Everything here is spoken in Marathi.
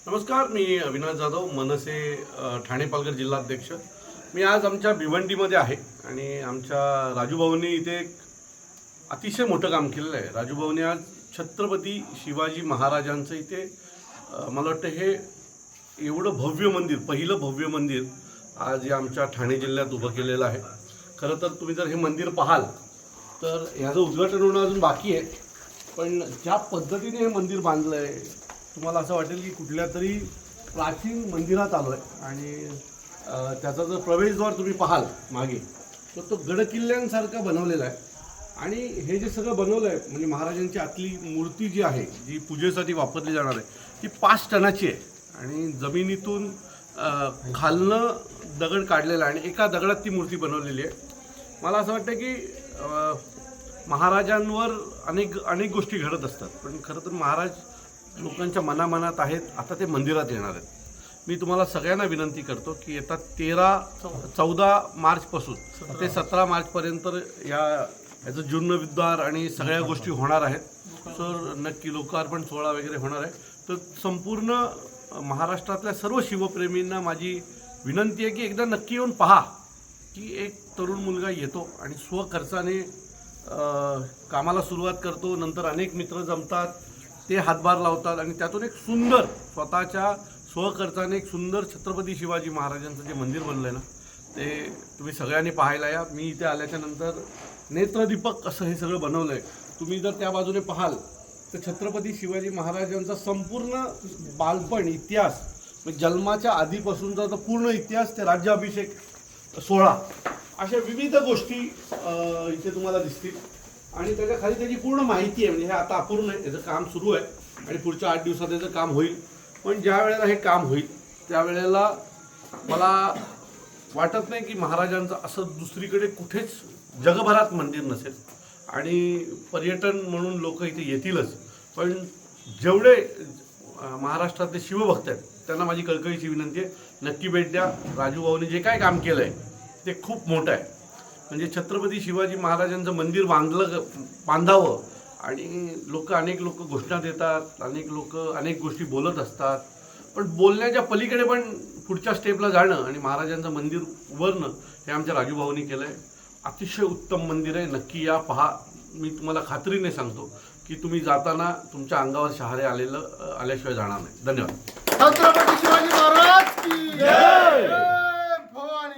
नमस्कार, मी अविनाश जाधव, मनसे ठाणे पालघर जिल्हाध्यक्ष। मी आज आमच्या भिवंडीमध्ये आहे आणि आमच्या राजूभाऊंनी इथे एक अतिशय मोठं काम केलेलं आहे। राजूभाऊंनी आज छत्रपती शिवाजी महाराजांचं इथे मला वाटतं हे एवढं भव्य मंदिर, पहिलं भव्य मंदिर आज या आमच्या ठाणे जिल्ह्यात उभं केलेलं आहे। खरं तर तुम्ही जर हे मंदिर पाहाल तर ह्याचं उद्घाटन होणं अजून बाकी आहे, पण ज्या पद्धतीने हे मंदिर बांधलं आहे तुम्हाला असं वाटेल की कुठल्या तरी प्राचीन मंदिरात आलो आहे। आणि त्याचा जर प्रवेशद्वार तुम्ही पाहाल मागे तर तो गडकिल्ल्यांसारखा बनवलेला आहे। आणि हे जे सगळं बनवलं आहे म्हणजे महाराजांची आतली मूर्ती जी आहे, जी पूजेसाठी वापरली जाणार आहे, ती 5 टनाची आहे आणि जमिनीतून खालनं दगड काढलेला आहे आणि एका दगडात ती मूर्ती बनवलेली आहे। मला असं वाटतं की महाराजांवर अनेक गोष्टी घडत असतात, पण खरं तर महाराज लोकांच्या मनामनात आहेत। आता ते मंदिरात येणार आहेत। मी तुम्हाला सगळ्यांना विनंती करतो की येतात 14 मार्चपासून ते 17 मार्चपर्यंत याचं जीर्णोद्धार आणि सगळ्या गोष्टी होणार आहेत। तर नक्की लोकार्पण सोहळा वगैरे होणार आहे। तर संपूर्ण महाराष्ट्रातल्या सर्व शिवप्रेमींना माझी विनंती आहे की एकदा नक्की येऊन पहा की एक तरुण मुलगा येतो आणि स्वखर्चाने कामाला सुरुवात करतो, नंतर अनेक मित्र जमतात, ते हातभार लावतात आणि त्यातून एक सुंदर स्वतःच्या स्वखर्चाने एक सुंदर छत्रपती शिवाजी महाराजांचं जे मंदिर बनलं आहे ना, ते तुम्ही सगळ्यांनी पाहायला या। मी इथे आल्याच्या नंतर नेत्रदीपक असं हे सगळं बनवलं आहे। तुम्ही जर त्या बाजूने पाहाल तर छत्रपती शिवाजी महाराजांचा संपूर्ण बालपण इतिहास म्हणजे जन्माच्या आधीपासूनचा तो पूर्ण इतिहास, ते राज्याभिषेक सोहळा, अशा विविध गोष्टी इथे तुम्हाला दिसतील आणि त्याच्या खाली त्याची पूर्ण माहिती आहे। म्हणजे हे आता अपूर्ण आहे, याचं काम सुरू आहे आणि पुढच्या 8 दिवसात याचं काम होईल। पण ज्या वेळेला हे काम होईल त्यावेळेला मला वाटत नाही की महाराजांचं असं दुसरीकडे कुठेच जगभरात मंदिर नसेल आणि पर्यटन म्हणून लोक इथे येतीलच। पण जेवढे महाराष्ट्रातले शिवभक्त आहेत त्यांना माझी कळकळीची विनंती आहे, नक्की भेट द्या। राजूभाऊने जे काय काम केलं आहे ते खूप मोठं आहे। म्हणजे छत्रपती शिवाजी महाराजांचं मंदिर बांधावं आणि अनेक लोक घोषणा देतात, अनेक गोष्टी बोलत असतात, पण बोलण्याच्या पलीकडे पण पुढच्या स्टेपला जाणं आणि महाराजांचं मंदिर उभारणं हे आमच्या राजूभाऊंनी केलं आहे। अतिशय उत्तम मंदिर आहे, नक्की या पहा। मी तुम्हाला खात्रीने सांगतो की तुम्ही जाताना तुमच्या अंगावर शहारे आल्याशिवाय जाणार नाही। धन्यवाद। छत्रपती शिवाजी महाराज की जय।